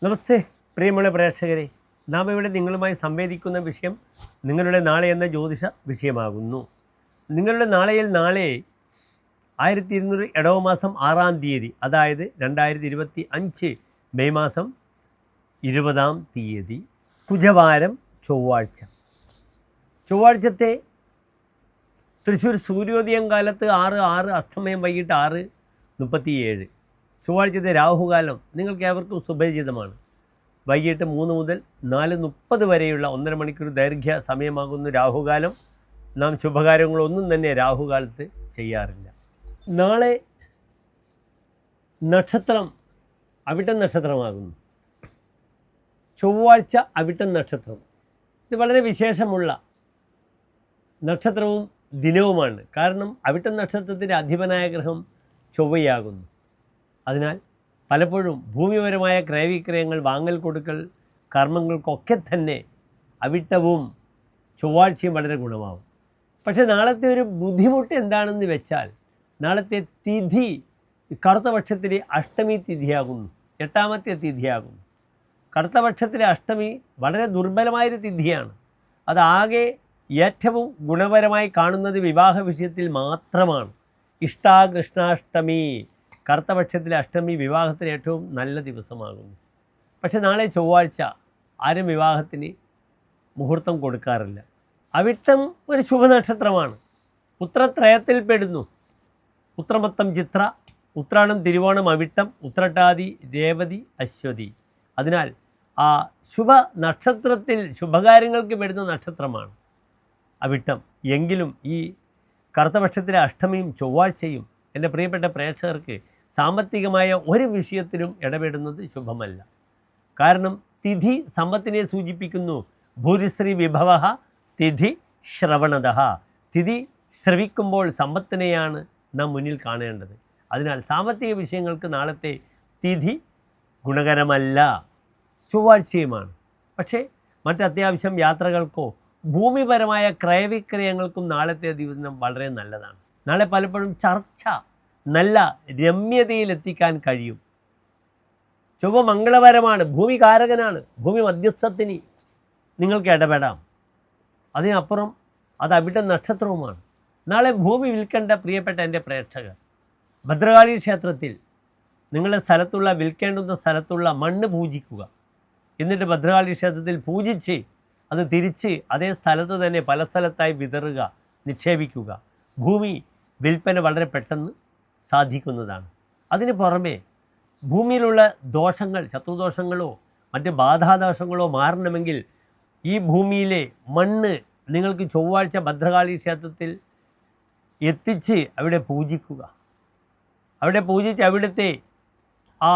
നമസ്തേ പ്രിയമുള്ള പ്രേക്ഷകരെ, നാം ഇവിടെ നിങ്ങളുമായി സംവേദിക്കുന്ന വിഷയം നിങ്ങളുടെ നാളെ എന്ന ജ്യോതിഷ വിഷയമാകുന്നു. നിങ്ങളുടെ നാളെ 1200 ഇടവ മാസം 6-ാം തീയതി, അതായത് 2025 മെയ് മാസം 20-ാം തീയതി, കുജവാരം, ചൊവ്വാഴ്ചത്തെ തൃശ്ശൂർ സൂര്യോദയം കാലത്ത് 6:06, അസ്തമയം വൈകിട്ട് 6:37. ചൊവ്വാഴ്ചത്തെ രാഹുകാലം നിങ്ങൾക്ക് ഏവർക്കും സുപരിചിതമാണ്. വൈകിട്ട് 3 മുതൽ 4:30 വരെയുള്ള 1.5 മണിക്കൂർ ദൈർഘ്യ സമയമാകുന്ന രാഹുകാലം. നാം ശുഭകാര്യങ്ങളൊന്നും തന്നെ രാഹുകാലത്ത് ചെയ്യാറില്ല. നാളെ നക്ഷത്രം അവിട്ടം നക്ഷത്രമാകുന്നു. ചൊവ്വാഴ്ച അവിട്ടം നക്ഷത്രം. ഇത് വളരെ വിശേഷമുള്ള നക്ഷത്രവും ദിനവുമാണ്. കാരണം അവിട്ടം നക്ഷത്രത്തിൻ്റെ അധിപനായ ഗ്രഹം ചൊവ്വയാകുന്നു. അതിനാൽ പലപ്പോഴും ഭൂമിപരമായ ക്രയവിക്രയങ്ങൾ, വാങ്ങൽ കൊടുക്കൽ കർമ്മങ്ങൾക്കൊക്കെ തന്നെ അവിട്ടവും ചൊവ്വാഴ്ചയും വളരെ ഗുണമാവും. പക്ഷേ നാളത്തെ ഒരു ബുദ്ധിമുട്ട് എന്താണെന്ന് വെച്ചാൽ, നാളത്തെ തിഥി കറുത്തപക്ഷത്തിലെ അഷ്ടമി തിഥിയാകുന്നു, 8ാമത്തെ തിഥിയാകുന്നു. കറുത്തപക്ഷത്തിലെ അഷ്ടമി വളരെ ദുർബലമായൊരു തിഥിയാണ്. അതാകെ ഏറ്റവും ഗുണപരമായി കാണുന്നത് വിവാഹ വിഷയത്തിൽ മാത്രമാണ്. ഇഷ്ടാകൃഷ്ണാഷ്ടമി, കറുത്തപക്ഷത്തിലെ അഷ്ടമി വിവാഹത്തിന് ഏറ്റവും നല്ല ദിവസമാകുന്നു. പക്ഷെ നാളെ ചൊവ്വാഴ്ച ആരും വിവാഹത്തിന് മുഹൂർത്തം കൊടുക്കാറില്ല. അവിട്ടം ഒരു ശുഭനക്ഷത്രമാണ്. ഉത്രത്രയത്തിൽ പെടുന്നു. ഉത്രമത്തം, ചിത്ര, ഉത്രാടം, തിരുവോണം, അവിട്ടം, ഉത്രട്ടാതി, രേവതി, അശ്വതി. അതിനാൽ ആ ശുഭ നക്ഷത്രത്തിൽ ശുഭകാര്യങ്ങൾക്ക് പെടുന്ന നക്ഷത്രമാണ് അവിട്ടം. എങ്കിലും ഈ കറുത്തപക്ഷത്തിലെ അഷ്ടമിയും ചൊവ്വാഴ്ചയും എൻ്റെ പ്രിയപ്പെട്ട പ്രേക്ഷകർക്ക് സാമ്പത്തികമായ ഒരു വിഷയത്തിലും ഇടപെടുന്നത് ശുഭമല്ല. കാരണം തിഥി സമ്പത്തിനെ സൂചിപ്പിക്കുന്നു. ഭൂരിശ്രീ വിഭവ തിഥി ശ്രവണത. തിഥി ശ്രവിക്കുമ്പോൾ സമ്പത്തിനെയാണ് നാം മുന്നിൽ കാണേണ്ടത്. അതിനാൽ സാമ്പത്തിക വിഷയങ്ങൾക്ക് നാളത്തെ തിഥി ഗുണകരമല്ല, ചൊവ്വാഴ്ചയുമാണ്. പക്ഷേ മറ്റത്യാവശ്യം യാത്രകൾക്കോ ഭൂമിപരമായ ക്രയവിക്രയങ്ങൾക്കും നാളത്തെ ദിവസം വളരെ നല്ലതാണ്. നാളെ പലപ്പോഴും ചർച്ച നല്ല രമ്യതയിലെത്തിക്കാൻ കഴിയും. ചൊവ്വ മംഗളപരമാണ്, ഭൂമി കാരകനാണ്. ഭൂമി മധ്യസ്ഥത്തിന് നിങ്ങൾക്ക് ഇടപെടാം. അതിനപ്പുറം അത് അവിട്ടം നക്ഷത്രവുമാണ്. നാളെ ഭൂമി വിൽക്കേണ്ട പ്രിയപ്പെട്ട എൻ്റെ പ്രേക്ഷകർ, ഭദ്രകാളി ക്ഷേത്രത്തിൽ നിങ്ങളുടെ സ്ഥലത്തുള്ള, വിൽക്കേണ്ടുന്ന സ്ഥലത്തുള്ള മണ്ണ് പൂജിക്കുക. എന്നിട്ട് ഭദ്രകാളി ക്ഷേത്രത്തിൽ പൂജിച്ച് അത് തിരിച്ച് അതേ സ്ഥലത്ത് തന്നെ പല സ്ഥലത്തായി വിതറുക, നിക്ഷേപിക്കുക. ഭൂമി വിൽപ്പന വളരെ പെട്ടെന്ന് സാധിക്കുന്നതാണ്. അതിന് പുറമെ ഭൂമിയിലുള്ള ദോഷങ്ങൾ, ശത്രുദോഷങ്ങളോ മറ്റ് ബാധാദോഷങ്ങളോ മാറണമെങ്കിൽ ഈ ഭൂമിയിലെ മണ്ണ് നിങ്ങൾക്ക് ചൊവ്വാഴ്ച ഭദ്രകാളി ക്ഷേത്രത്തിൽ എത്തിച്ച് അവിടെ പൂജിക്കുക. അവിടെ പൂജിച്ച് അവിടുത്തെ ആ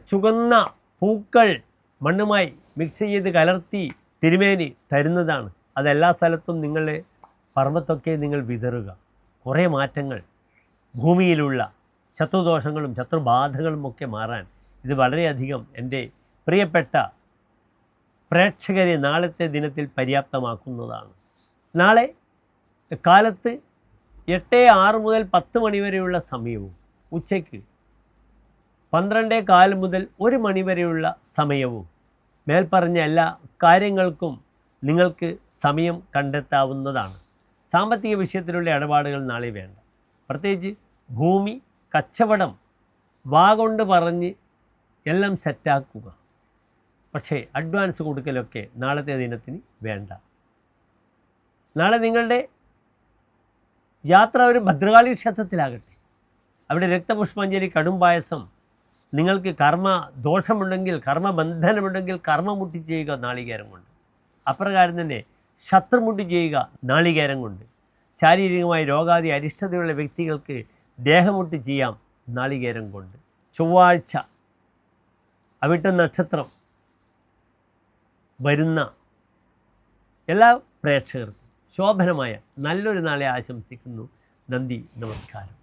ചുവന്ന പൂക്കൾ മണ്ണുമായി മിക്സ് ചെയ്ത് കലർത്തി തിരുമേനി തരുന്നതാണ്. അതെല്ലാ സ്ഥലത്തും നിങ്ങളുടെ പർവ്വത്തൊക്കെ നിങ്ങൾ വിതറുക. കുറേ മാറ്റങ്ങൾ, ഭൂമിയിലുള്ള ശത്രുദോഷങ്ങളും ശത്രുബാധകളുമൊക്കെ മാറാൻ ഇത് വളരെയധികം എൻ്റെ പ്രിയപ്പെട്ട പ്രേക്ഷകരെ നാളത്തെ ദിനത്തിൽ പര്യാപ്തമാക്കുന്നതാണ്. നാളെ കാലത്ത് 8:06 മുതൽ 10 മണി വരെയുള്ള സമയവും, ഉച്ചയ്ക്ക് 12:15 മുതൽ 1 മണി വരെയുള്ള സമയവും, മേൽപ്പറഞ്ഞ എല്ലാ കാര്യങ്ങൾക്കും നിങ്ങൾക്ക് സമയം കണ്ടെത്താവുന്നതാണ്. സാമ്പത്തിക വിഷയത്തിലുള്ള ഇടപാടുകൾ നാളെ വേണ്ട. പ്രത്യേകിച്ച് ഭൂമി, കച്ചവടം വാഗൊണ്ട് പറഞ്ഞ് എല്ലാം സെറ്റാക്കുക. പക്ഷേ അഡ്വാൻസ് കൊടുക്കലൊക്കെ നാളത്തെ ദിനത്തിന് വേണ്ട. നാളെ നിങ്ങളുടെ യാത്ര ഒരു ഭദ്രകാളി ക്ഷേത്രത്തിലാകട്ടെ. അവിടെ രക്തപുഷ്പാഞ്ജലി, കടും പായസം, നിങ്ങൾക്ക് കർമ്മ ദോഷമുണ്ടെങ്കിൽ, കർമ്മബന്ധനമുണ്ടെങ്കിൽ കർമ്മമുട്ടി ചെയ്യുക നാളികേരം കൊണ്ട്. അപ്രകാരം തന്നെ ശത്രുമുട്ടി ചെയ്യുക നാളികേരം കൊണ്ട്. ശാരീരികമായി രോഗാദി അരിഷ്ടതയുള്ള വ്യക്തികൾക്ക് ദേഹമുട്ടി ചെയ്യാം നാളികേരം കൊണ്ട്. ചൊവ്വാഴ്ച അവിട്ടം നക്ഷത്രം വരുന്ന എല്ലാ പ്രേക്ഷകർക്കും ശോഭനമായ നല്ലൊരു നാളെ ആശംസിക്കുന്നു. നന്ദി, നമസ്കാരം.